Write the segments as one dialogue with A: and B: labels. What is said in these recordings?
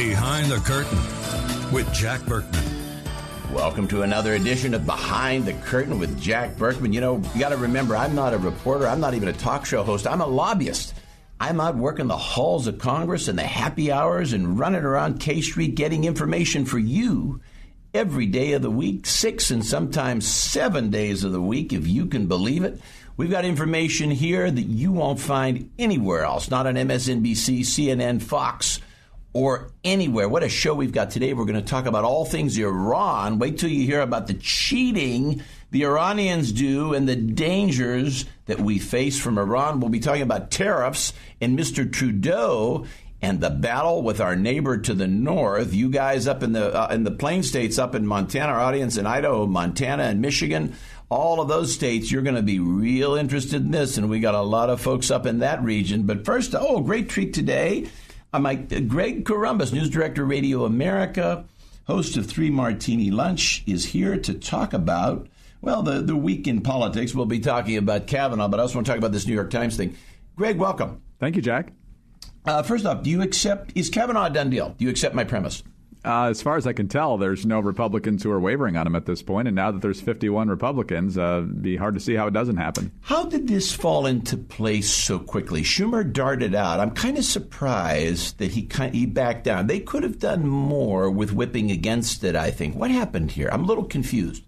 A: Behind the Curtain with Jack Berkman.
B: Welcome to another edition of Behind the Curtain with Jack Berkman. You know, you got to remember, I'm not a reporter. I'm not even a talk show host. I'm a lobbyist. I'm out working the halls of Congress and the happy hours and running around K Street getting information for you every day of the week, 6 and sometimes 7 days of the week, if you can believe it. We've got information here that you won't find anywhere else, not on MSNBC, CNN, Fox, or anywhere. What a show we've got today. We're going to talk about all things Iran. Wait till you hear about the cheating the Iranians do and the dangers that we face from Iran. We'll be talking about tariffs and Mr. Trudeau and the battle with our neighbor to the north. You guys up in the Plain States, up in Montana, our audience in Idaho, Montana, and Michigan, all of those states, you're going to be real interested in this. And we got a lot of folks up in that region. But first, great treat today. Greg Corombos, News Director, Radio America, host of 3 Martini Lunch, is here to talk about, well, the week in politics. We'll be talking about Kavanaugh, but I also want to talk about this New York Times thing. Greg, welcome.
C: Thank you, Jack.
B: First off, is Kavanaugh a done deal? Do you accept my premise?
C: As far as I can tell, there's no Republicans who are wavering on him at this point. And now that there's 51 Republicans, it'd be hard to see how it doesn't happen.
B: How did this fall into place so quickly? Schumer darted out. I'm kind of surprised that he backed down. They could have done more with whipping against it, I think. What happened here? I'm a little confused.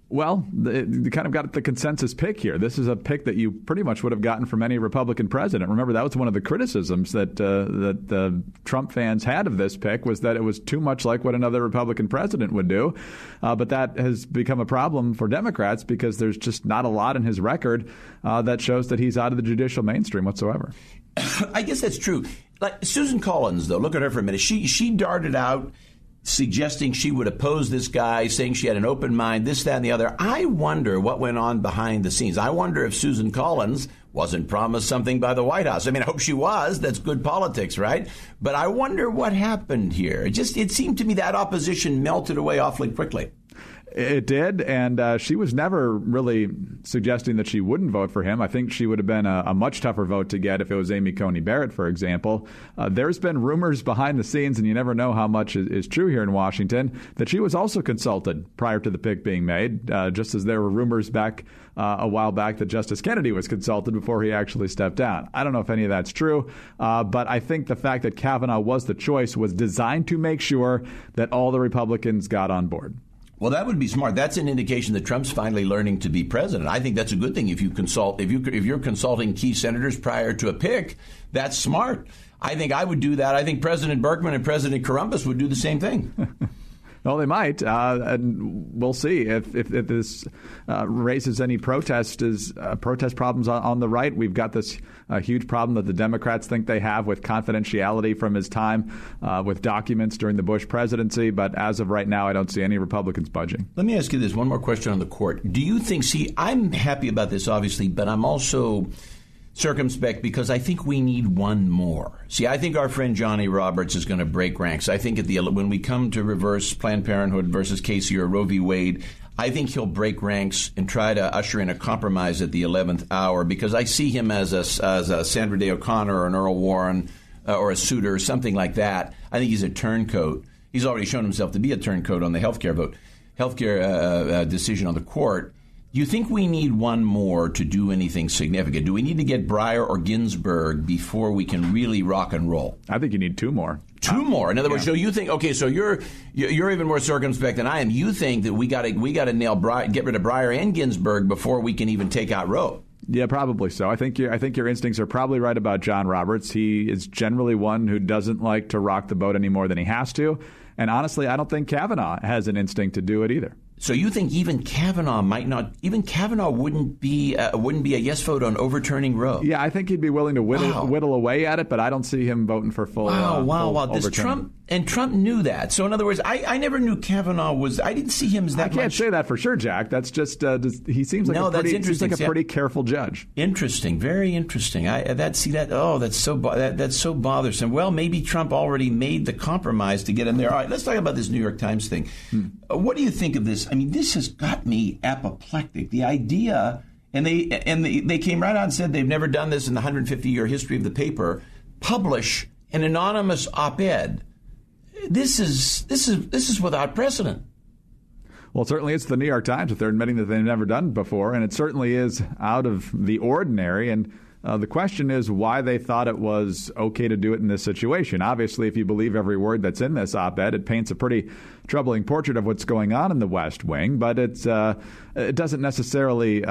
C: Well, you kind of got the consensus pick here. This is a pick that you pretty much would have gotten from any Republican president. Remember, that was one of the criticisms that the Trump fans had of this pick, was that it was too much like what another Republican president would do. But that has become a problem for Democrats because there's just not a lot in his record that shows that he's out of the judicial mainstream whatsoever.
B: I guess that's true. Like Susan Collins, though, look at her for a minute. She darted out suggesting she would oppose this guy, saying she had an open mind, this, that, and the other. I wonder what went on behind the scenes. I wonder if Susan Collins wasn't promised something by the White House. I mean, I hope she was. That's good politics, right? But I wonder what happened here. It seemed to me that opposition melted away awfully quickly.
C: It did, and she was never really suggesting that she wouldn't vote for him. I think she would have been a much tougher vote to get if it was Amy Coney Barrett, for example. There's been rumors behind the scenes, and you never know how much is true here in Washington, that she was also consulted prior to the pick being made, just as there were rumors back a while back that Justice Kennedy was consulted before he actually stepped down. I don't know if any of that's true, but I think the fact that Kavanaugh was the choice was designed to make sure that all the Republicans got on board.
B: Well, that would be smart. That's an indication that Trump's finally learning to be president. I think that's a good thing. If you're consulting key senators prior to a pick, that's smart. I think I would do that. I think President Berkman and President Corombos would do the same thing.
C: Well, they might, and we'll see if this raises any protest problems on the right. We've got this huge problem that the Democrats think they have with confidentiality from his time with documents during the Bush presidency. But as of right now, I don't see any Republicans budging.
B: Let me ask you this, one more question on the court. Do you think, I'm happy about this, obviously, but I'm also circumspect because I think we need one more. See, I think our friend Johnny Roberts is going to break ranks. I think when we come to reverse Planned Parenthood versus Casey or Roe v. Wade, I think he'll break ranks and try to usher in a compromise at the 11th hour because I see him as a Sandra Day O'Connor or an Earl Warren or a Souter or something like that. I think he's a turncoat. He's already shown himself to be a turncoat on the healthcare decision on the court. Do you think we need one more to do anything significant? Do we need to get Breyer or Ginsburg before we can really rock and roll?
C: I think you need 2 more.
B: 2 more. In other words, so you think, okay, so you're even more circumspect than I am. You think that we got to get rid of Breyer and Ginsburg before we can even take out Roe.
C: Yeah, probably so. I think your instincts are probably right about John Roberts. He is generally one who doesn't like to rock the boat any more than he has to. And honestly, I don't think Kavanaugh has an instinct to do it either.
B: So you think even Kavanaugh wouldn't be a yes vote on overturning Roe?
C: Yeah, I think he'd be willing to whittle away at it, but I don't see him voting for full.
B: Wow! Trump knew that. So in other words, I never knew Kavanaugh was. I didn't see him as that.
C: I can't say that for sure, Jack. That's just he seems like a pretty careful judge.
B: Interesting, very interesting. That's so bothersome. Well, maybe Trump already made the compromise to get him there. All right, let's talk about this New York Times thing. What do you think of this? I mean, this has got me apoplectic. The idea, and they came right out and said they've never done this in the 150-year history of the paper, publish an anonymous op-ed this is without precedent.
C: Well, certainly it's the New York Times that they're admitting that they've never done before, and it certainly is out of the ordinary. And the question is why they thought it was okay to do it in this situation. Obviously, if you believe every word that's in this op-ed, it paints a pretty troubling portrait of what's going on in the West Wing, but it doesn't necessarily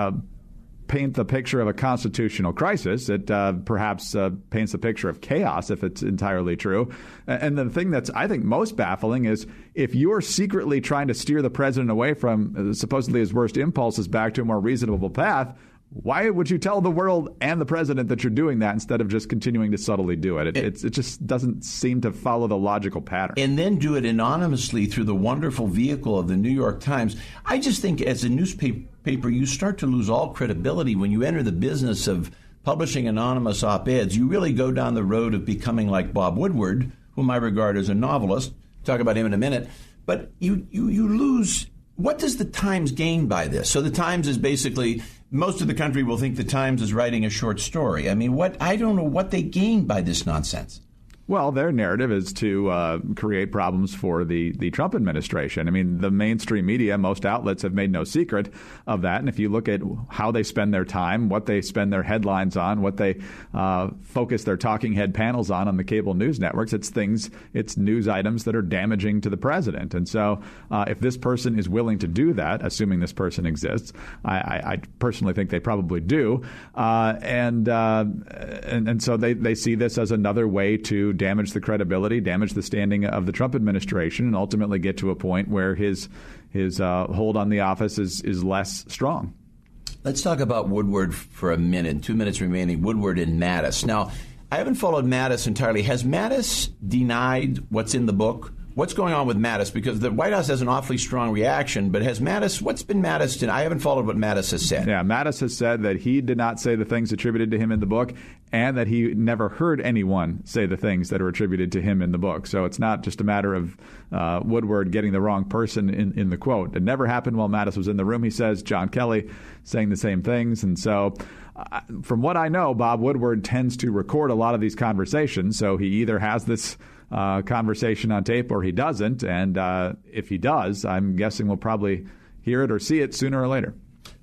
C: paint the picture of a constitutional crisis. It perhaps paints a picture of chaos if it's entirely true. And the thing that's, I think, most baffling is if you're secretly trying to steer the president away from supposedly his worst impulses back to a more reasonable path, why would you tell the world and the president that you're doing that instead of just continuing to subtly do it? It just doesn't seem to follow the logical pattern.
B: And then do it anonymously through the wonderful vehicle of the New York Times. I just think as a newspaper, you start to lose all credibility when you enter the business of publishing anonymous op-eds. You really go down the road of becoming like Bob Woodward, whom I regard as a novelist. Talk about him in a minute. But you lose. What does the Times gain by this? So the Times is basically, most of the country will think the Times is writing a short story. I mean, I don't know what they gain by this nonsense.
C: Well, their narrative is to create problems for the Trump administration. I mean, the mainstream media, most outlets have made no secret of that. And if you look at how they spend their time, what they spend their headlines on, what they focus their talking head panels on the cable news networks, it's news items that are damaging to the president. And so if this person is willing to do that, assuming this person exists, I personally think they probably do. And so they see this as another way to damage the credibility, damage the standing of the Trump administration, and ultimately get to a point where his hold on the office is less strong.
B: Let's talk about Woodward for a minute. 2 minutes remaining. Woodward and Mattis. Now, I haven't followed Mattis entirely. Has Mattis denied what's in the book? What's going on with Mattis? Because the White House has an awfully strong reaction, but what's been Mattis? I haven't followed what Mattis has said.
C: Yeah, Mattis has said that he did not say the things attributed to him in the book, and that he never heard anyone say the things that are attributed to him in the book. So it's not just a matter of Woodward getting the wrong person in the quote. It never happened while Mattis was in the room, he says. John Kelly saying the same things. And so from what I know, Bob Woodward tends to record a lot of these conversations. So he either has this conversation on tape or he doesn't. And if he does, I'm guessing we'll probably hear it or see it sooner or later.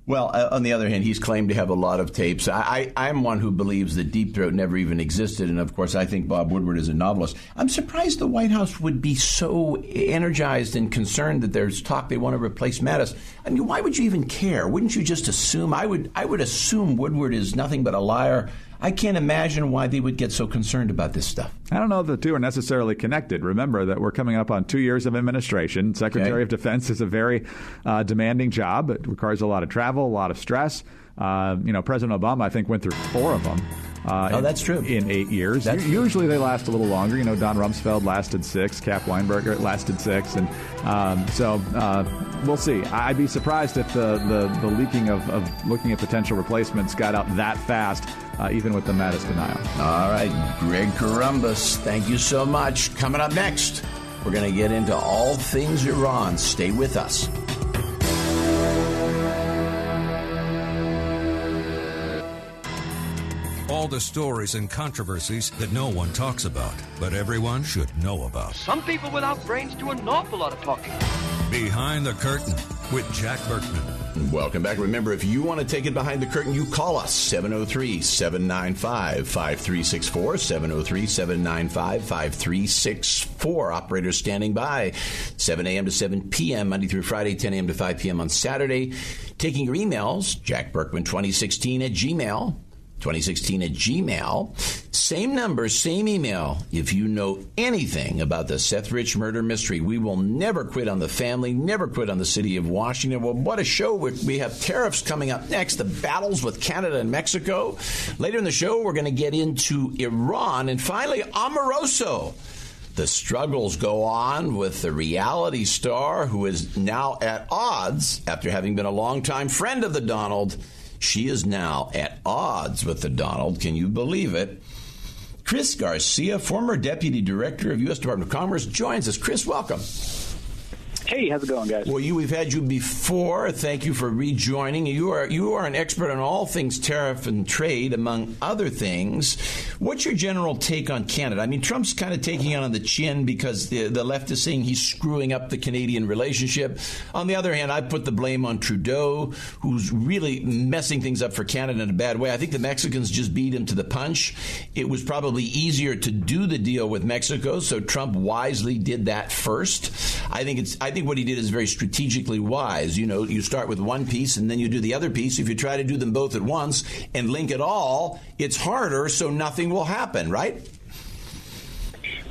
B: Well, on the other hand, he's claimed to have a lot of tapes. I'm one who believes that Deep Throat never even existed. And, of course, I think Bob Woodward is a novelist. I'm surprised the White House would be so energized and concerned that there's talk they want to replace Mattis. I mean, why would you even care? Wouldn't you just assume? I would assume Woodward is nothing but a liar. I can't imagine why they would get so concerned about this stuff.
C: I don't know if the two are necessarily connected. Remember that we're coming up on 2 years of administration. Secretary of Defense is a very demanding job. It requires a lot of travel, a lot of stress. President Obama, I think, went through 4 of them.
B: That's true.
C: In 8 years. Usually they last a little longer. Don Rumsfeld lasted 6. Cap Weinberger lasted 6. And we'll see. I'd be surprised if the leaking of looking at potential replacements got out that fast, even with the Mattis denial.
B: All right. Greg Corombos, thank you so much. Coming up next, we're going to get into all things Iran. Stay with us.
A: All the stories and controversies that no one talks about, but everyone should know about.
D: Some people without brains do an awful lot of talking.
A: Behind the Curtain with Jack Berkman.
B: Welcome back. Remember, if you want to take it behind the curtain, you call us, 703-795-5364, 703-795-5364. Operators standing by, 7 a.m. to 7 p.m., Monday through Friday, 10 a.m. to 5 p.m. on Saturday. Taking your emails, jackberkman2016 at Gmail. 2016 at Gmail. Same number, same email. If you know anything about the Seth Rich murder mystery, we will never quit on the family, never quit on the city of Washington. Well, what a show. We have tariffs coming up next, the battles with Canada and Mexico. Later in the show, we're going to get into Iran. And finally, Omarosa. The struggles go on with the reality star who is now at odds after having been a longtime friend of the Donald. She is now at odds with the Donald. Can you believe it? Chris Garcia, former Deputy Director of U.S. Department of Commerce, joins us. Chris, welcome.
E: Hey, how's it going, guys?
B: Well, we've had you before. Thank you for rejoining. You are an expert on all things tariff and trade, among other things. What's your general take on Canada? I mean, Trump's kind of taking it on the chin because the left is saying he's screwing up the Canadian relationship. On the other hand, I put the blame on Trudeau, who's really messing things up for Canada in a bad way. I think the Mexicans just beat him to the punch. It was probably easier to do the deal with Mexico, so Trump wisely did that first. I think what he did is very strategically wise. You know, you start with one piece and then you do the other piece. If you try to do them both at once and link it all, it's harder, so nothing will happen, right?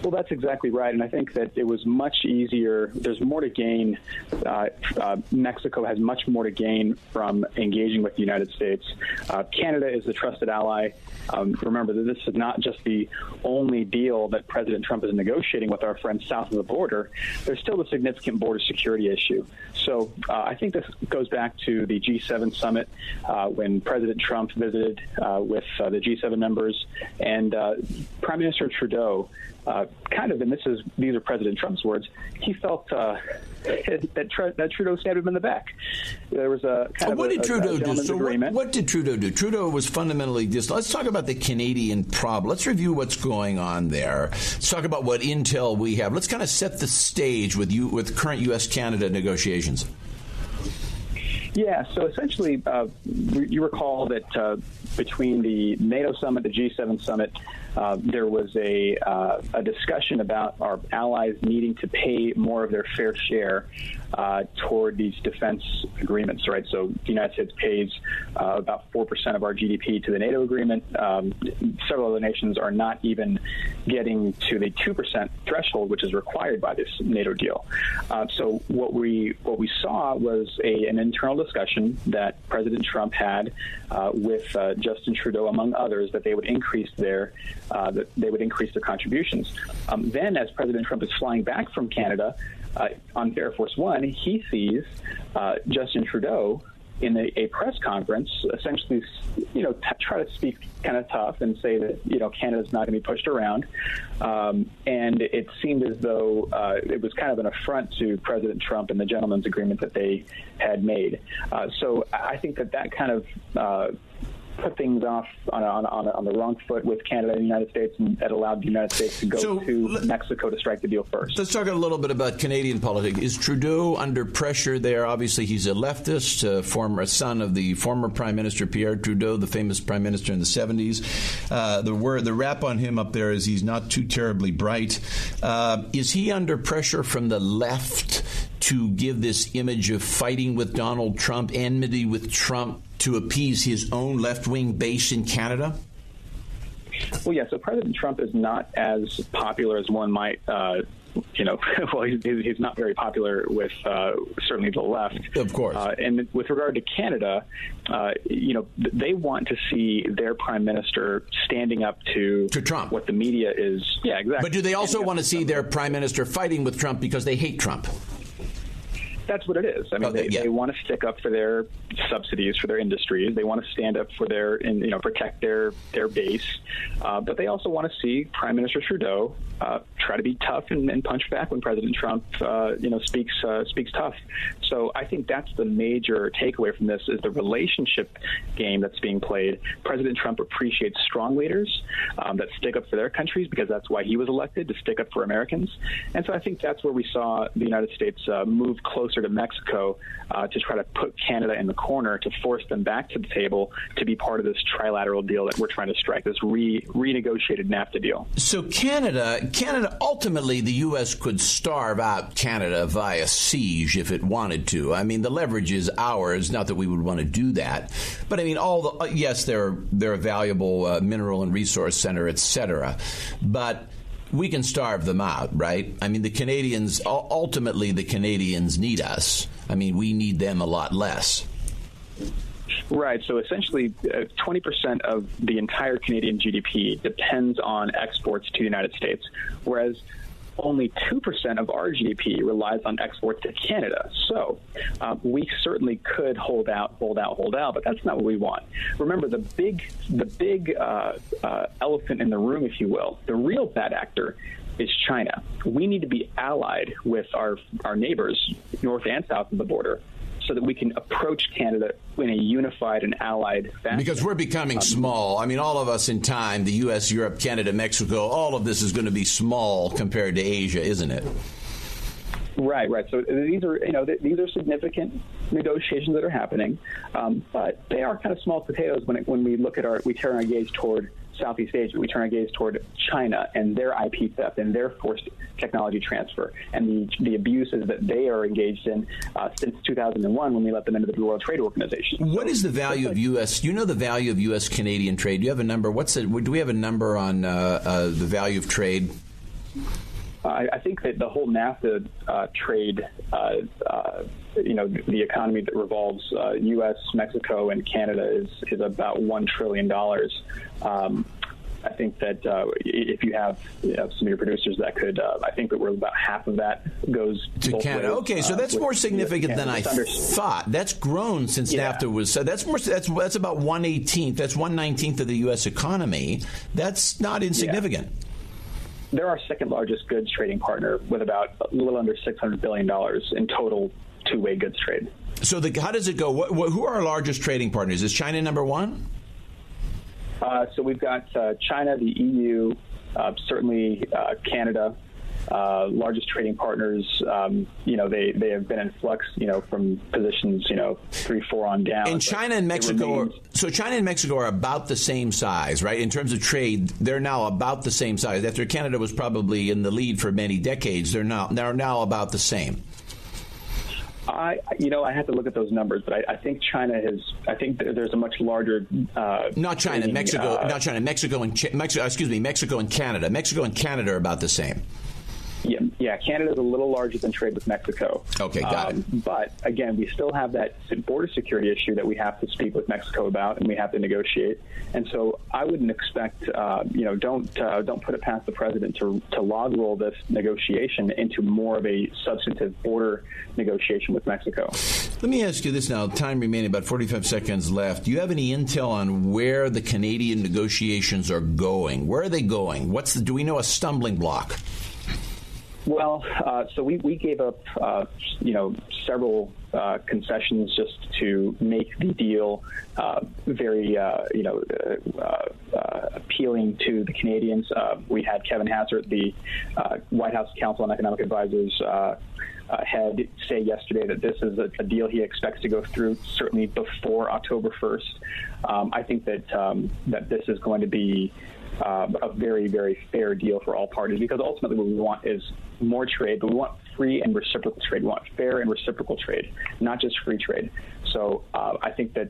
E: Well, that's exactly right. And I think that it was much easier. There's more to gain. Mexico has much more to gain from engaging with the United States. Canada is a trusted ally. Remember that this is not just the only deal that President Trump is negotiating with our friends south of the border. There's still a significant border security issue. So I think this goes back to the G7 summit when President Trump visited with the G7 members, and Prime Minister Trudeau and these are President Trump's words, he felt that Trudeau stabbed him in the back. There was a kind of
B: what did Trudeau do?
E: So
B: what did Trudeau do? Trudeau was fundamentally Let's talk about the Canadian problem. Let's review what's going on there. Let's talk about what intel we have. Let's kind of set the stage with current U.S.-Canada negotiations.
E: Yeah, so essentially, you recall that between the NATO summit, the G7 summit, there was a discussion about our allies needing to pay more of their fair share toward these defense agreements, right? So the United States pays about 4% of our GDP to the NATO agreement. Several other nations are not even getting to the 2% threshold, which is required by this NATO deal. So what we saw was an internal discussion that President Trump had with Justin Trudeau, among others, that they would increase their contributions. Then, as President Trump is flying back from Canada on Air Force One, he sees Justin Trudeau in a press conference, essentially, try to speak kind of tough and say that, Canada's not going to be pushed around. And it seemed as though it was kind of an affront to President Trump and the gentleman's agreement that they had made. So I think that kind of put things off on the wrong foot with Canada and the United States, and that allowed the United States to go to Mexico to strike the deal first.
B: Let's talk a little bit about Canadian politics. Is Trudeau under pressure there? Obviously, he's a leftist, former son of the former Prime Minister Pierre Trudeau, the famous Prime Minister in the 70s. The rap on him up there is he's not too terribly bright. Is he under pressure from the left to give this image of fighting with Donald Trump, enmity with Trump, to appease his own left-wing base in Canada?
E: Well, yeah, so President Trump is not as popular as one might, well, he's not very popular with certainly the left.
B: Of course.
E: And with regard to Canada, they want to see their prime minister standing up to
B: Trump.
E: What the media is. Yeah, exactly.
B: But do they also want to see their prime minister fighting with Trump because they hate Trump?
E: That's what it is. I mean, they want to stick up for their subsidies, for their industries. They want to stand up for protect their base. But they also want to see Prime Minister Trudeau try to be tough and punch back when President Trump, speaks tough. So I think that's the major takeaway from this is the relationship game that's being played. President Trump appreciates strong leaders that stick up for their countries because that's why he was elected, to stick up for Americans. And so I think that's where we saw the United States move closer to Mexico to try to put Canada in the corner, to force them back to the table to be part of this trilateral deal that we're trying to strike, this renegotiated NAFTA deal.
B: So Canada, ultimately the U.S. could starve out Canada via siege if it wanted to. I mean, the leverage is ours, not that we would want to do that. But I mean, yes, they're a valuable mineral and resource center, et cetera. But we can starve them out, right? I mean, ultimately the Canadians need us. I mean, we need them a lot less.
E: Right. So essentially, 20% of the entire Canadian GDP depends on exports to the United States, whereas only 2% of our GDP relies on exports to Canada. So we certainly could hold out, but that's not what we want. Remember, the big elephant in the room, if you will, the real bad actor is China. We need to be allied with our neighbors, north and south of the border, so that we can approach Canada in a unified and allied fashion.
B: Because we're becoming small. I mean, all of us in time, the U.S., Europe, Canada, Mexico, all of this is going to be small compared to Asia, isn't it?
E: Right. So these are significant negotiations that are happening, but they are kind of small potatoes when we look at we turn our gaze toward Southeast Asia, we turn our gaze toward China and their IP theft and their forced technology transfer and the abuses that they are engaged in since 2001 when we let them into the World Trade Organization.
B: What is the value of U.S.? You know the value of U.S.-Canadian trade. Do you have a number? Do we have a number on the value of trade?
E: I think that the whole NAFTA trade, the economy that revolves U.S., Mexico, and Canada is about $1 trillion. I think that if you have some of your producers that could, I think that we're about half of that goes
B: to Canada.
E: Ways,
B: okay, so that's more significant than I thought. That's grown since NAFTA was. So that's about 1/18th. That's 1/19th of the U.S. economy. That's not insignificant.
E: Yeah. They're our second largest goods trading partner with about a little under $600 billion in total two-way goods trade.
B: So how does it go? Who are our largest trading partners? Is China number one?
E: So we've got China, the EU, certainly Canada, largest trading partners. They have been in flux, from positions, 3-4 on down.
B: And China and Mexico China and Mexico are about the same size, right? In terms of trade, they're now about the same size. After Canada was probably in the lead for many decades, they're now about the same.
E: I have to look at those numbers, but I think China has. I think there's a much larger.
B: Mexico and Canada. Mexico and Canada are about the same.
E: Yeah, Canada's a little larger than trade with Mexico.
B: Okay, got it.
E: But again, we still have that border security issue that we have to speak with Mexico about, and we have to negotiate. And so I wouldn't expect, don't put it past the president to log roll this negotiation into more of a substantive border negotiation with Mexico.
B: Let me ask you this now. Time remaining, about 45 seconds left. Do you have any intel on where the Canadian negotiations are going? Where are they going? Do we know a stumbling block?
E: Well, so we gave up, several concessions just to make the deal very, appealing to the Canadians. We had Kevin Hassert, the White House Council on Economic Advisors head, say yesterday that this is a deal he expects to go through certainly before October 1st. I think that this is going to be a very, very fair deal for all parties, because ultimately what we want is more trade, but we want free and reciprocal trade. We want fair and reciprocal trade, not just free trade. So I think that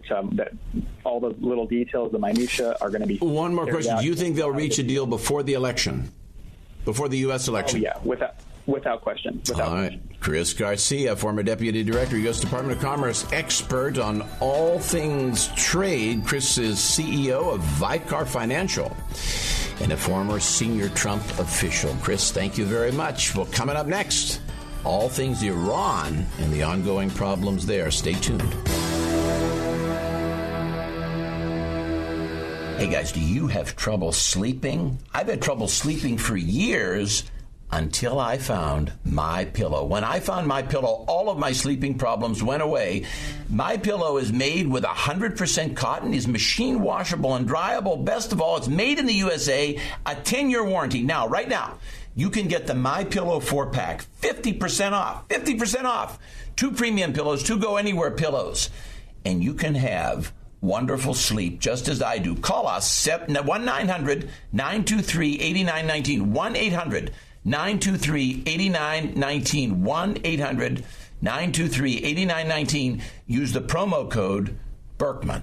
E: all the little details, the minutia, are going to be.
B: One more question: do you think they'll reach a deal before the election, before the U.S. election?
E: Oh, yeah, without question.
B: All right. Chris Garcia, former Deputy Director, U.S. Department of Commerce, expert on all things trade. Chris is CEO of Vicar Financial and a former senior Trump official. Chris, thank you very much. Well, coming up next, all things Iran and the ongoing problems there. Stay tuned. Hey, guys, do you have trouble sleeping? I've had trouble sleeping for years, until I found MyPillow. When I found MyPillow, all of my sleeping problems went away. MyPillow is made with 100% cotton, is machine washable and dryable. Best of all, it's made in the USA, a 10-year warranty. Now, right now, you can get the MyPillow 4-pack, 50% off, 50% off. 2 premium pillows, 2 go anywhere pillows. And you can have wonderful sleep, just as I do. Call us, 1-900-923-8919, 1-800-923-8919, 1-800-923-8919. Use the promo code Berkman.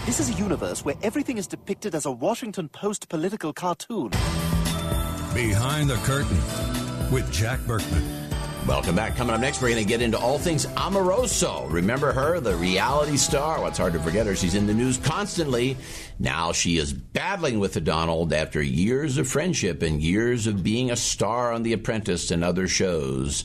F: This is a universe where everything is depicted as a Washington Post political cartoon.
A: Behind the Curtain with Jack Berkman.
B: Welcome back. Coming up next, we're going to get into all things Omarosa. Remember her, the reality star? Well, it's hard to forget her. She's in the news constantly. Now she is battling with the Donald after years of friendship and years of being a star on The Apprentice and other shows.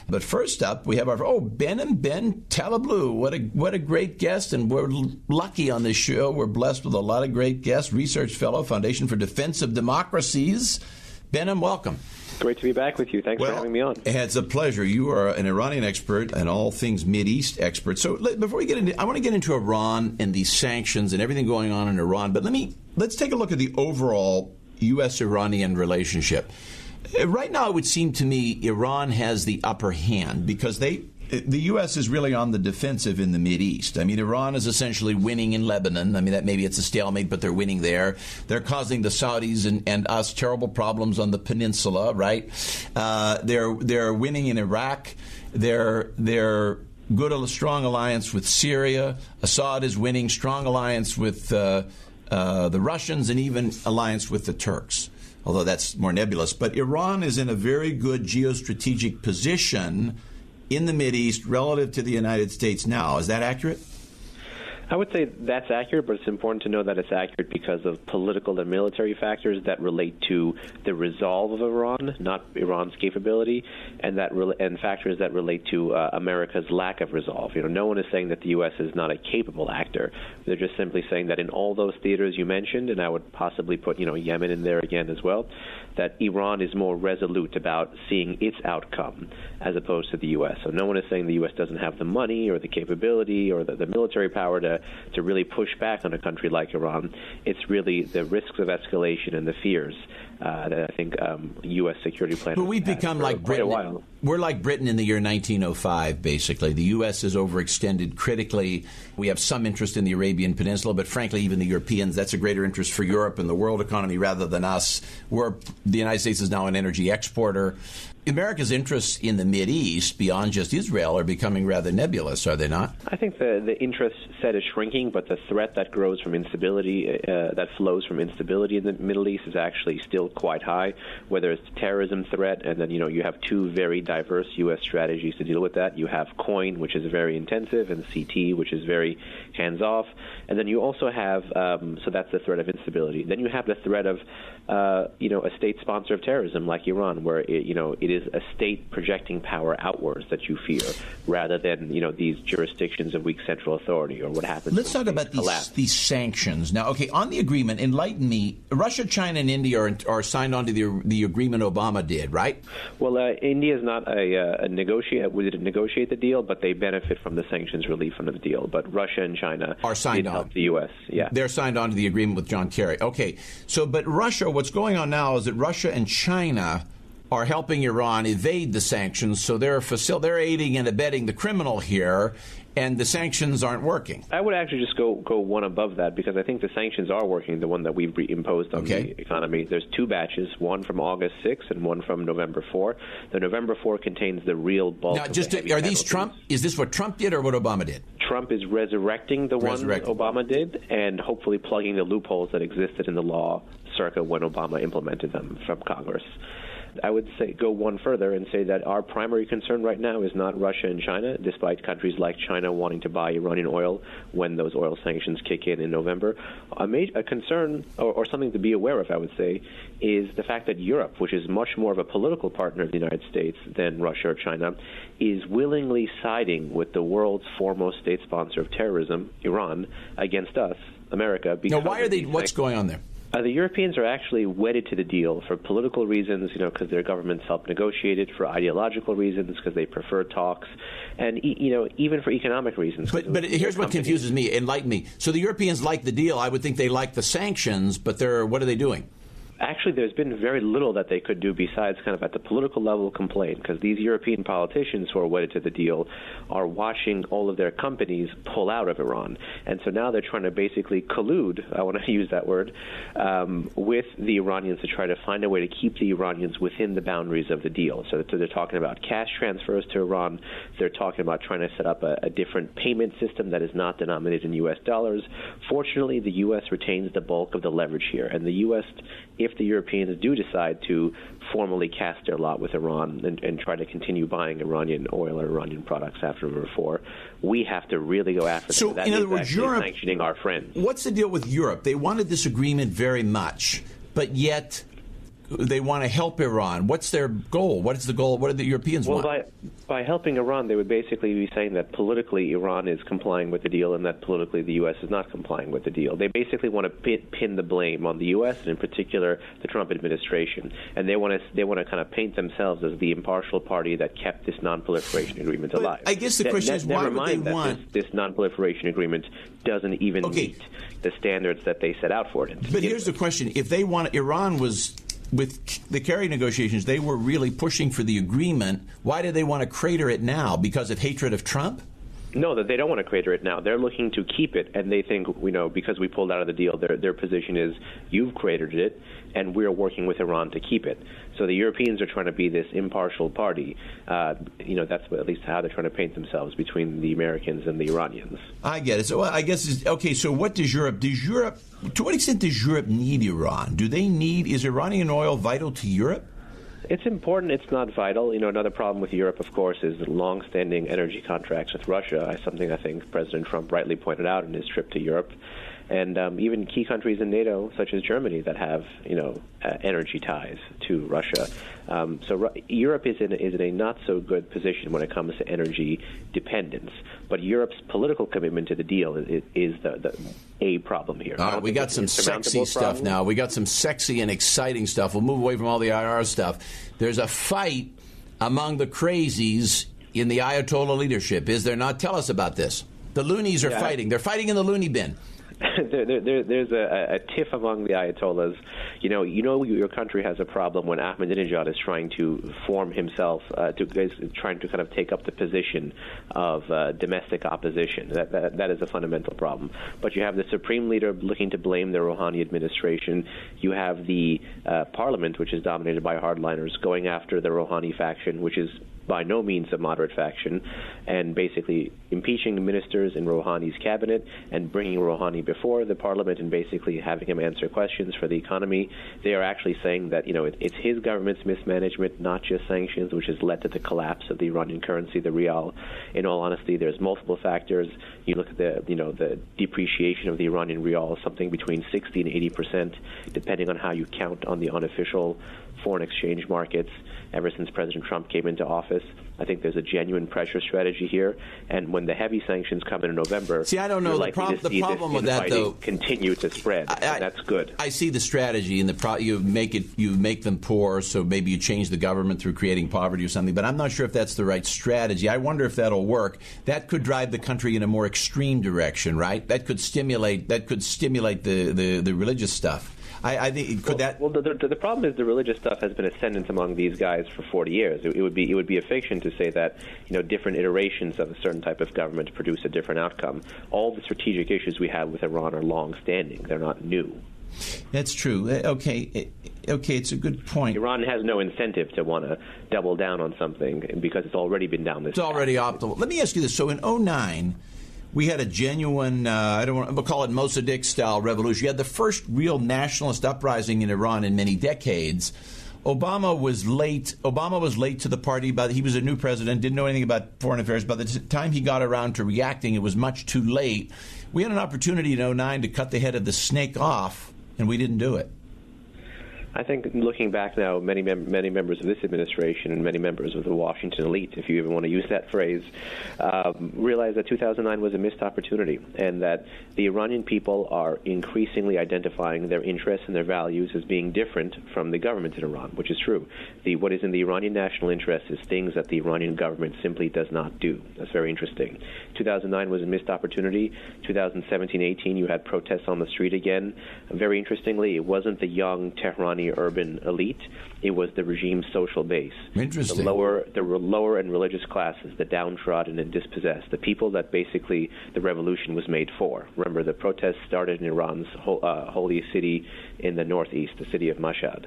B: But first up, we have our Behnam Taleblu. What a great guest, and we're lucky on this show. We're blessed with a lot of great guests. Research Fellow, Foundation for Defense of Democracies. Behnam, welcome.
G: Great to be back with you. Thanks for having me on.
B: It's a pleasure. You are an Iranian expert and all things Mideast expert. So before we get into, I want to get into Iran and these sanctions and everything going on in Iran. But let's take a look at the overall U.S.-Iranian relationship. Right now, it would seem to me Iran has the upper hand because the U.S. is really on the defensive in the Mideast. I mean, Iran is essentially winning in Lebanon. I mean, that maybe it's a stalemate, but they're winning there. They're causing the Saudis and us terrible problems on the peninsula, right? They're winning in Iraq. They're good, a strong alliance with Syria. Assad is winning, strong alliance with the Russians and even alliance with the Turks, although that's more nebulous. But Iran is in a very good geostrategic position in the Mideast relative to the United States now. Is that accurate?
G: I would say that's accurate, but it's important to know that it's accurate because of political and military factors that relate to the resolve of Iran, not Iran's capability, and factors that relate to America's lack of resolve. No one is saying that the U.S. is not a capable actor. They're just simply saying that in all those theaters you mentioned, and I would possibly put Yemen in there again as well, that Iran is more resolute about seeing its outcome as opposed to the U.S. So no one is saying the U.S. doesn't have the money or the capability or the military power to really push back on a country like Iran. It's really the risks of escalation and the fears that I think U.S. security planners. But
B: we've become like Britain. We're like Britain in the year 1905, basically. The U.S. is overextended critically. We have some interest in the Arabian Peninsula, but frankly, even the Europeans, that's a greater interest for Europe and the world economy rather than us. The United States is now an energy exporter. America's interests in the Mideast, beyond just Israel, are becoming rather nebulous, are they not?
G: I think the interest set is shrinking, but the threat that grows from instability, that flows from instability in the Middle East is actually still quite high, whether it's the terrorism threat, and then, you have two very diverse U.S. strategies to deal with that. You have COIN, which is very intensive, and CT, which is very hands-off. And then you also have, so that's the threat of instability. Then you have the threat of, a state sponsor of terrorism like Iran, where, it is a state projecting power outwards that you fear, rather than these jurisdictions of weak central authority or what happens.
B: Let's talk about these sanctions now. Okay, on the agreement, enlighten me. Russia, China, and India are signed on to the agreement Obama did, right?
G: Well, India is not a negotiate. We didn't negotiate the deal, but they benefit from the sanctions relief under the deal. But Russia and China
B: are signed on.
G: Help the U.S. Yeah,
B: they're signed on to the agreement with John Kerry. Okay, but Russia. What's going on now is that Russia and China are helping Iran evade the sanctions, so they're aiding and abetting the criminal here, and the sanctions aren't working.
G: I would actually just go one above that, because I think the sanctions are working, the one that we've imposed on the economy. There's two batches, one from August 6th and one from November 4. The November 4 contains the real bulk
B: now, are these Trump? Is this what Trump did or what Obama did?
G: Trump is resurrecting the one Obama did and hopefully plugging the loopholes that existed in the law circa when Obama implemented them from Congress. I would say go one further and say that our primary concern right now is not Russia and China, despite countries like China wanting to buy Iranian oil when those oil sanctions kick in November. A concern, or something to be aware of, I would say, is the fact that Europe, which is much more of a political partner of the United States than Russia or China, is willingly siding with the world's foremost state sponsor of terrorism, Iran, against us, America.
B: Now, why are they? What's going on there?
G: The Europeans are actually wedded to the deal for political reasons, because their governments help negotiate it, for ideological reasons, because they prefer talks, and even for economic reasons.
B: But here's what confuses me. Enlighten me. So the Europeans like the deal. I would think they like the sanctions, but what are they doing?
G: Actually, there's been very little that they could do besides kind of at the political level complain, because these European politicians who are wedded to the deal are watching all of their companies pull out of Iran. And so now they're trying to basically collude, I want to use that word, with the Iranians to try to find a way to keep the Iranians within the boundaries of the deal. So they're talking about cash transfers to Iran. They're talking about trying to set up a different payment system that is not denominated in U.S. dollars. Fortunately, the U.S. retains the bulk of the leverage here. And the U.S., if if the Europeans do decide to formally cast their lot with Iran and try to continue buying Iranian oil or Iranian products after November 4, we have to really go after them.
B: So,
G: that
B: in other words, Europe
G: sanctioning our friends.
B: What's the deal with Europe? They wanted this agreement very much, but yet they want to help Iran. What's their goal? What is the goal? What do the Europeans want?
G: By helping Iran, they would basically be saying that politically Iran is complying with the deal and that politically the U.S. is not complying with the deal. They basically want to pin the blame on the U.S. and in particular the Trump administration. And they want to kind of paint themselves as the impartial party that kept this non-proliferation agreement alive.
B: I guess the question is, why would they want
G: this non-proliferation agreement doesn't even meet the standards that they set out for it.
B: But here's the question. If they want, Iran was, with the Kerry negotiations, they were really pushing for the agreement. Why do they want to crater it now? Because of hatred of Trump?
G: No, that they don't want to crater it now. They're looking to keep it, and they think, because we pulled out of the deal, their position is, you've cratered it, and we're working with Iran to keep it. So the Europeans are trying to be this impartial party. That's at least how they're trying to paint themselves between the Americans and the Iranians.
B: I get it. So I guess, so what does Europe, to what extent does Europe need Iran? Is Iranian oil vital to Europe?
G: It's important. It's not vital. Another problem with Europe, of course, is the long-standing energy contracts with Russia, something I think President Trump rightly pointed out in his trip to Europe. And even key countries in NATO, such as Germany, that have energy ties to Russia. So Europe is in a not so good position when it comes to energy dependence. But Europe's political commitment to the deal is a problem here.
B: All right, we got some sexy stuff now. We got some sexy and exciting stuff. We'll move away from all the IR stuff. There's a fight among the crazies in the Ayatollah leadership, is there not? Tell us about this. The loonies are fighting. They're fighting in the loony bin.
G: There's a tiff among the Ayatollahs. Your country has a problem when Ahmadinejad is trying to form himself, trying to kind of take up the position of domestic opposition. That is a fundamental problem. But you have the supreme leader looking to blame the Rouhani administration. You have the parliament, which is dominated by hardliners, going after the Rouhani faction, which is by no means a moderate faction, and basically impeaching ministers in Rouhani's cabinet and bringing Rouhani before the parliament and basically having him answer questions for the economy. They are actually saying that it's his government's mismanagement, not just sanctions, which has led to the collapse of the Iranian currency, the rial. In all honesty, there's multiple factors. You look at the depreciation of the Iranian rial, something between 60 and 80%, depending on how you count on the unofficial foreign exchange markets. Ever since President Trump came into office, I think there's a genuine pressure strategy here. And when the heavy sanctions come in November,
B: I don't know. The problem with that, though,
G: continue to spread, and that's good.
B: I see the strategy, and you make them poor, so maybe you change the government through creating poverty or something. But I'm not sure if that's the right strategy. I wonder if that'll work. That could drive the country in a more extreme direction, right? That could stimulate the religious stuff. I think
G: the problem is the religious stuff has been ascendant among these guys for 40 years. It would be a fiction to say that different iterations of a certain type of government produce a different outcome. All the strategic issues we have with Iran are long-standing; they're not new.
B: That's true. Okay, it's a good point.
G: Iran has no incentive to want to double down on something because it's already been down this path.
B: It's already optimal. Let me ask you this. So in 2009, we had a genuine, we'll call it Mossadegh-style revolution. You had the first real nationalist uprising in Iran in many decades. Obama was late to the party. He was a new president, didn't know anything about foreign affairs. By the time he got around to reacting, it was much too late. We had an opportunity in 2009 to cut the head of the snake off, and we didn't do it.
G: I think looking back now, many members of this administration and many members of the Washington elite, if you even want to use that phrase, realize that 2009 was a missed opportunity and that the Iranian people are increasingly identifying their interests and their values as being different from the government in Iran, which is true. What is in the Iranian national interest is things that the Iranian government simply does not do. That's very interesting. 2009 was a missed opportunity. 2017-18, you had protests on the street again. Very interestingly, it wasn't the young Tehrani urban elite, it was the regime's social base.
B: Interesting.
G: The lower and religious classes, the downtrodden and dispossessed, the people that basically the revolution was made for. Remember, the protests started in Iran's holy city in the northeast, the city of Mashhad.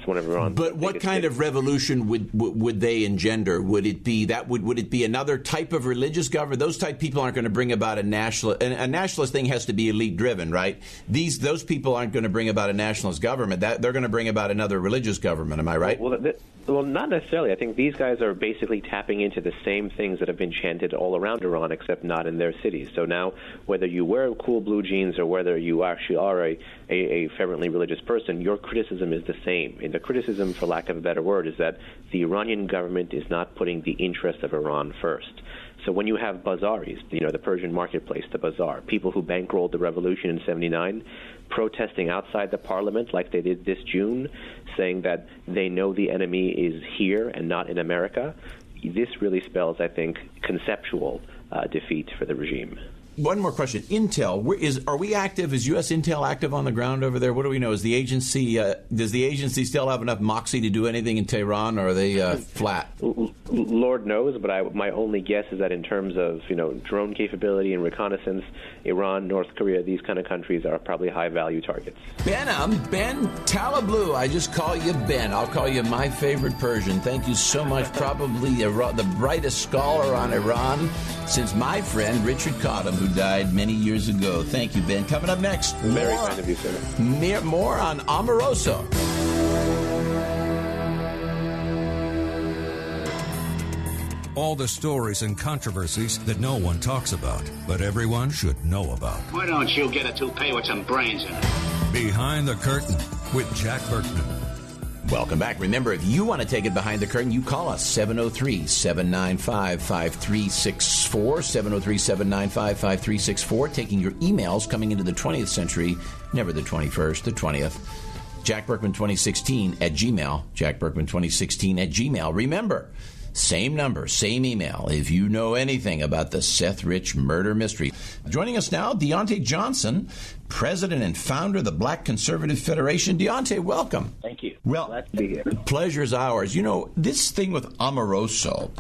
G: It's one of Iran's.
B: But what kind of revolution would they engender? Would it be would it be another type of religious government? Those type of people aren't going to bring about a nationalist thing has to be elite driven, right? Those people aren't going to bring about a nationalist government. They're going to bring about another religious government. Am I right?
G: Well, not necessarily. I think these guys are basically tapping into the same things that have been chanted all around Iran, except not in their cities. So now, whether you wear cool blue jeans or whether you actually are a fervently religious person, your criticism is the same. And the criticism, for lack of a better word, is that the Iranian government is not putting the interests of Iran first. So when you have bazaris, the Persian marketplace, the bazaar, people who bankrolled the revolution in '79, protesting outside the parliament like they did this June, saying that they know the enemy is here and not in America, this really spells, I think, conceptual defeat for the regime.
B: One more question. Intel, are we active? Is U.S. Intel active on the ground over there? What do we know? Is the agency, does the agency still have enough moxie to do anything in Tehran, or are they flat?
G: Lord knows, but my only guess is that in terms of drone capability and reconnaissance, Iran, North Korea, these kind of countries are probably high-value targets.
B: Behnam, Ben Taleblu. I just call you Ben. I'll call you my favorite Persian. Thank you so much. Probably the brightest scholar on Iran since my friend Richard Cottam, who died many years ago. Very Ben. Coming up next,
G: very kind of you, sir.
B: More on Omarosa.
A: All the stories and controversies that no one talks about, but everyone should know about.
H: Why don't you get a toupee with some brains in it?
A: Behind the Curtain with Jack Berkman.
B: Welcome back. Remember, if you want to take it behind the curtain, you call us 703-795-5364, 703-795-5364, taking your emails coming into the 20th century, never the 21st, the 20th. Jack Berkman 2016 at Gmail, Jack Berkman 2016 at Gmail. Remember, same number, same email, if you know anything about the Seth Rich murder mystery. Joining us now, Diante Johnson, president and founder of the Black Conservative Federation. Diante, welcome.
I: Thank you.
B: Well,
I: glad to be here.
B: Pleasure's ours. This thing with Omarosa,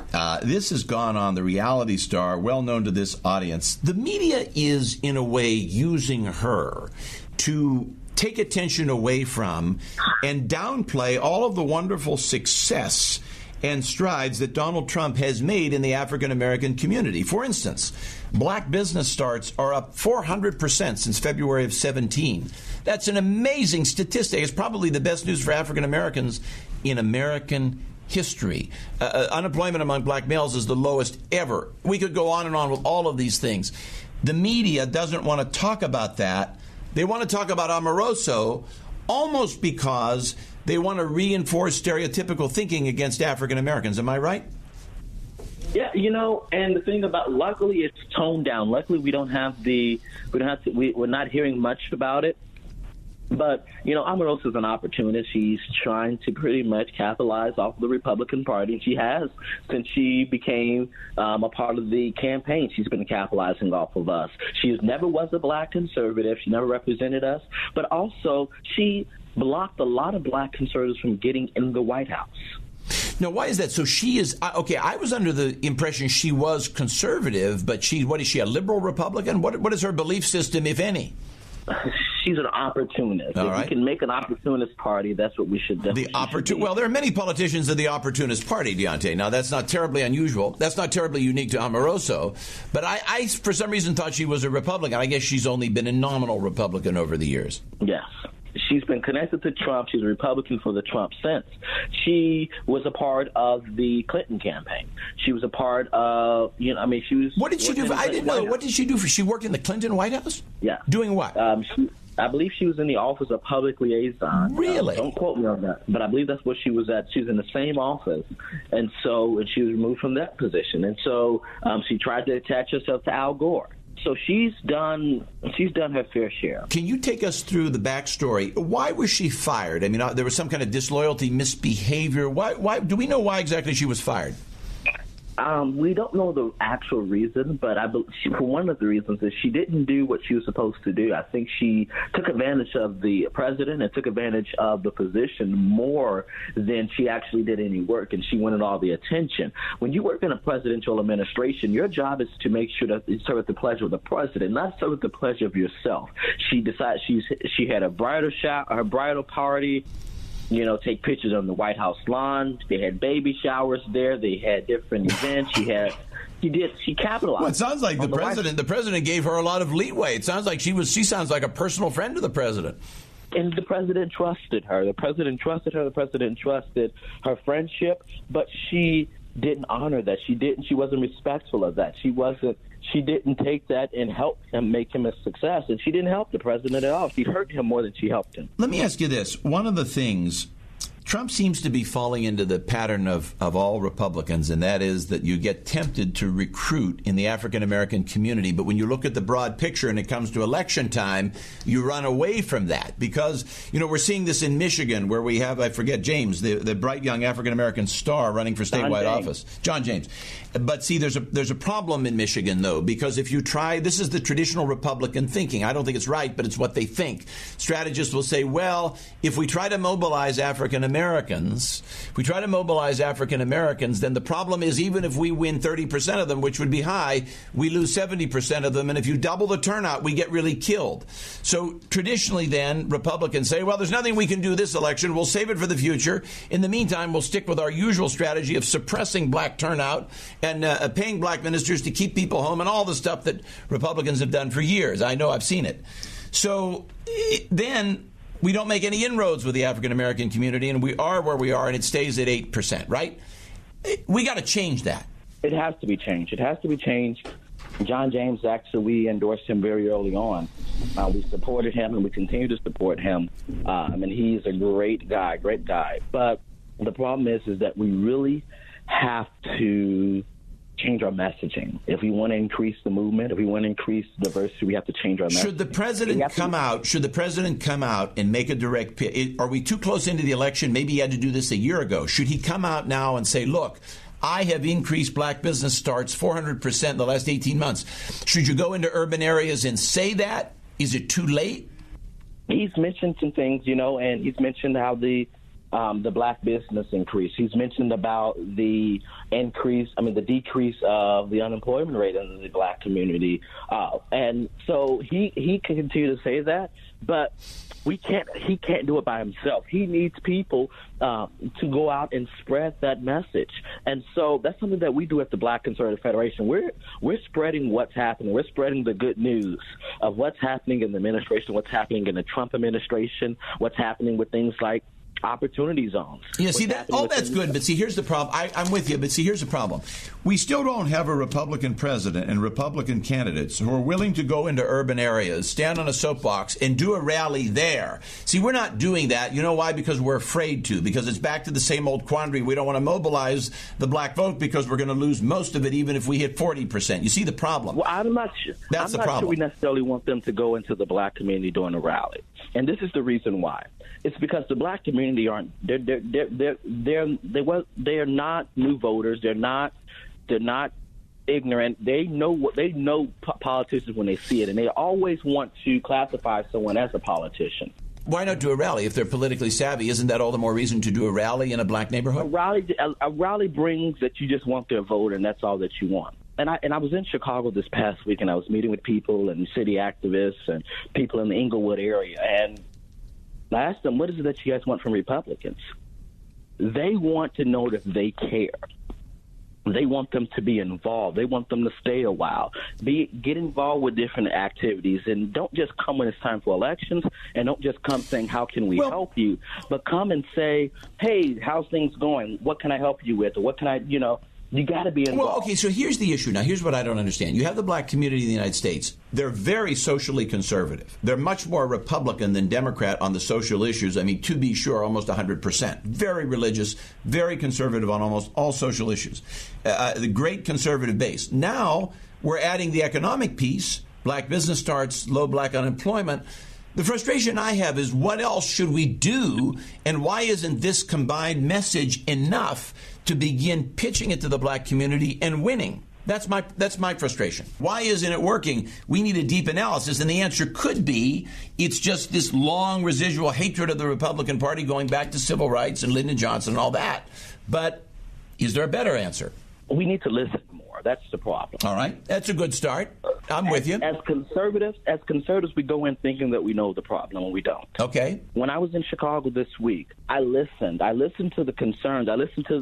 B: this has gone on the reality star, well known to this audience. The media is, in a way, using her to take attention away from and downplay all of the wonderful success and strides that Donald Trump has made in the African-American community. For instance, black business starts are up 400% since February of 17. That's an amazing statistic. It's probably the best news for African-Americans in American history. Unemployment among black males is the lowest ever. We could go on and on with all of these things. The media doesn't want to talk about that. They want to talk about Omarosa almost because they want to reinforce stereotypical thinking against African Americans. Am I right?
I: Yeah, and the thing about, luckily it's toned down. Luckily we're not hearing much about it. But, Omarosa is an opportunist. She's trying to pretty much capitalize off the Republican Party. She has since she became a part of the campaign. She's been capitalizing off of us. She never was a black conservative. She never represented us. But also, she blocked a lot of black conservatives from getting in the White House.
B: Now, why is that? So she is, okay, I was under the impression she was conservative, but what is she, a liberal Republican? What is her belief system, if any?
I: She's an opportunist.
B: All
I: if
B: right.
I: we can make an opportunist party, that's what we should do.
B: Well, there are many politicians in the opportunist party, Diante. Now, that's not terribly unusual. That's not terribly unique to Omarosa. But I, for some reason, thought she was a Republican. I guess she's only been a nominal Republican over the years.
I: Yes. She's been connected to Trump. She's a Republican for the Trump since. She was a part of the Clinton campaign. She was a part of, she was...
B: What did she do? I didn't know. What did she do? She worked in the Clinton White House?
I: Yeah.
B: Doing what?
I: I believe she was in the office of public liaison.
B: Really?
I: Don't quote me on that. But I believe that's what she was at. She was in the same office. And she was removed from that position. And so she tried to attach herself to Al Gore. So she's done her fair share.
B: Can you take us through the backstory? Why was she fired? I mean, there was some kind of disloyalty, misbehavior. Why do we know why exactly she was fired?
I: We don't know the actual reason, but for one of the reasons is she didn't do what she was supposed to do. I think she took advantage of the president and took advantage of the position more than she actually did any work, and she wanted all the attention. When you work in a presidential administration, your job is to make sure that you serve at the pleasure of the president, not serve at the pleasure of yourself. She decided she had a bridal party. take pictures on the White House lawn. They had baby showers there. They had different events. She capitalized.
B: Well, it sounds like the president gave her a lot of leeway. It sounds like she sounds like a personal friend to the president.
I: And the president trusted her. The president trusted her. The president trusted her friendship, but she didn't honor that. She wasn't respectful of that. She didn't take that and help him make him a success. And she didn't help the president at all. She hurt him more than she helped him.
B: Let me ask you this. One of the things, Trump seems to be falling into the pattern of all Republicans, and that is that you get tempted to recruit in the African-American community. But when you look at the broad picture and it comes to election time, you run away from that. Because, we're seeing this in Michigan where we have, I forget, James, the bright young African-American star running for statewide office. John James. But see, there's a problem in Michigan, though, because if you try, this is the traditional Republican thinking. I don't think it's right, but it's what they think. Strategists will say, well, if we try to mobilize African-Americans, then the problem is even if we win 30% of them, which would be high, we lose 70% of them. And if you double the turnout, we get really killed. So traditionally then, Republicans say, well, there's nothing we can do this election. We'll save it for the future. In the meantime, we'll stick with our usual strategy of suppressing black turnout and paying black ministers to keep people home and all the stuff that Republicans have done for years. I know, I've seen it. So then we don't make any inroads with the African-American community, and we are where we are, and it stays at 8%, right? We got to change that.
I: It has to be changed. John James, actually, we endorsed him very early on. We supported him, and we continue to support him. And he's a great guy. But the problem is that we really have to change our messaging. If we want to increase the movement, if we want to increase diversity, we have to change our messaging. Should the
B: president come out and make a direct pitch? Are we too close into the election? Maybe he had to do this a year ago. Should he come out now and say, look, I have increased black business starts 400% in the last 18 months. Should you go into urban areas and say that? Is it too late?
I: He's mentioned some things, and he's mentioned how the black business increase. He's mentioned about the decrease of the unemployment rate in the black community. And so he can continue to say that, but he can't do it by himself. He needs people to go out and spread that message. And so that's something that we do at the Black Conservative Federation. We're spreading what's happening. We're spreading the good news of what's happening in the administration, what's happening in the Trump administration, what's happening with things like opportunity zones.
B: Yeah, see, that's good, but see, here's the problem. I'm with you, but see, here's the problem. We still don't have a Republican president and Republican candidates who are willing to go into urban areas, stand on a soapbox, and do a rally there. See, we're not doing that. You know why? Because we're afraid to, because it's back to the same old quandary. We don't want to mobilize the black vote because we're going to lose most of it, even if we hit 40%. You see the problem?
I: Well, I'm not sure.
B: That's the problem.
I: I'm not sure we necessarily want them to go into the black community during a rally. And this is the reason why. It's because the black community they're not new voters. They're not ignorant. They know politicians when they see it, and they always want to classify someone as a politician.
B: Why not do a rally if they're politically savvy? Isn't that all the more reason to do a rally in a black neighborhood?
I: A rally brings that you just want their vote, and that's all that you want. And I was in Chicago this past week, and I was meeting with people and city activists and people in the Inglewood area, and I asked them, what is it that you guys want from Republicans? They want to know that they care. They want them to be involved. They want them to stay a while. Get involved with different activities, and don't just come when it's time for elections, and don't just come saying, how can we help you? But come and say, hey, how's things going? What can I help you with? Or what can I, you got to be involved.
B: Well, okay, so here's the issue. Now, here's what I don't understand. You have the black community in the United States. They're very socially conservative. They're much more Republican than Democrat on the social issues. I mean, to be sure, almost 100%. Very religious, very conservative on almost all social issues. The great conservative base. Now, we're adding the economic piece, black business starts, low black unemployment. The frustration I have is what else should we do, and why isn't this combined message enough to begin pitching it to the black community and winning? That's my frustration. Why isn't it working? We need a deep analysis, and the answer could be it's just this long residual hatred of the Republican Party going back to civil rights and Lyndon Johnson and all that. But is there a better answer?
I: We need to listen more. That's the problem.
B: All right. That's a good start. I'm with you.
I: As conservatives, we go in thinking that we know the problem and we don't.
B: Okay.
I: When I was in Chicago this week, I listened. I listened to the concerns.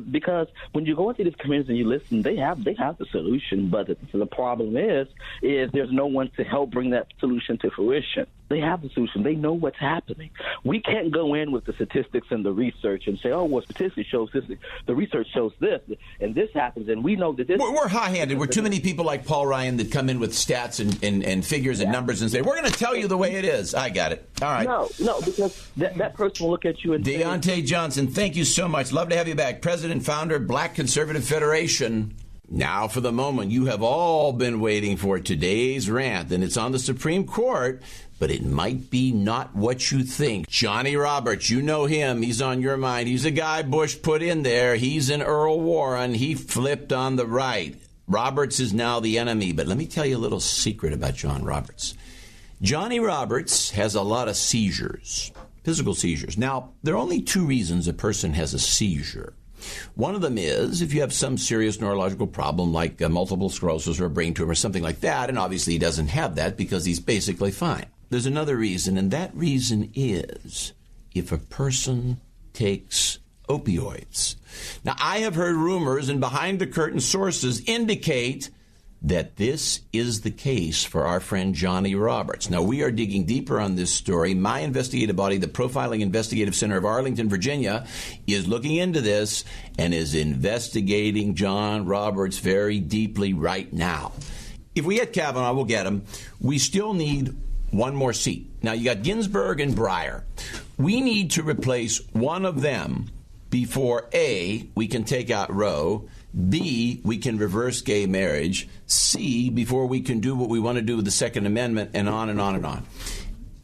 I: Because when you go into these communities and you listen, they have the solution, but the problem is there's no one to help bring that solution to fruition. They have the solution. They know what's happening. We can't go in with the statistics and the research and say, oh, well, statistics shows this, the research shows this, and this happens, and we know that this...
B: We're high-handed. We're too many people like Paul Ryan that come in with stats and figures and numbers and say, we're going to tell you the way it is. I got it. All right.
I: No, because that person will look at you and
B: Diante Johnson, thank you so much. Love to have you back. President, founder, Black Conservative Federation. Now for the moment you have all been waiting for, today's rant, and it's on the Supreme Court, but it might be not what you think. Johnny Roberts, you know him. He's on your mind. He's a guy Bush put in there. He's an Earl Warren. He flipped on the right. Roberts is now the enemy. But let me tell you a little secret about John Roberts. Johnny Roberts has a lot of seizures, physical seizures. Now, there are only two reasons a person has a seizure. One of them is if you have some serious neurological problem like multiple sclerosis or a brain tumor or something like that, and obviously he doesn't have that because he's basically fine. There's another reason, and that reason is if a person takes opioids. Now, I have heard rumors and behind-the-curtain sources indicate that this is the case for our friend Johnny Roberts. Now, we are digging deeper on this story. My investigative body, the Profiling Investigative Center of Arlington, Virginia, is looking into this and is investigating John Roberts very deeply right now. If we get Kavanaugh, we'll get him. We still need one more seat. Now, you got Ginsburg and Breyer. We need to replace one of them before, A, we can take out Roe, B, we can reverse gay marriage, C, before we can do what we want to do with the Second Amendment, and on and on and on.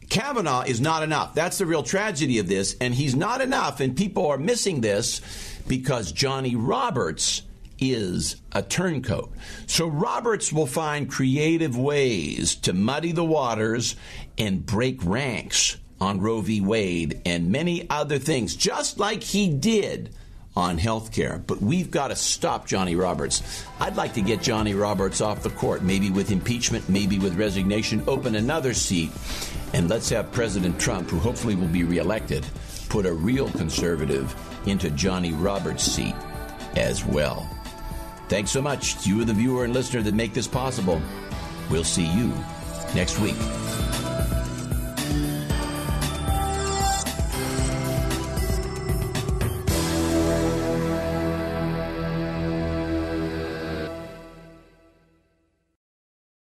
B: Kavanaugh is not enough. That's the real tragedy of this, and he's not enough, and people are missing this because Johnny Roberts is a turncoat. So Roberts will find creative ways to muddy the waters and break ranks on Roe v. Wade and many other things, just like he did on health care. But we've got to stop Johnny Roberts. I'd like to get Johnny Roberts off the court, maybe with impeachment, maybe with resignation, open another seat, and let's have President Trump, who hopefully will be reelected, put a real conservative into Johnny Roberts' seat as well. Thanks so much to you, the viewer and listener, that make this possible. We'll see you next week.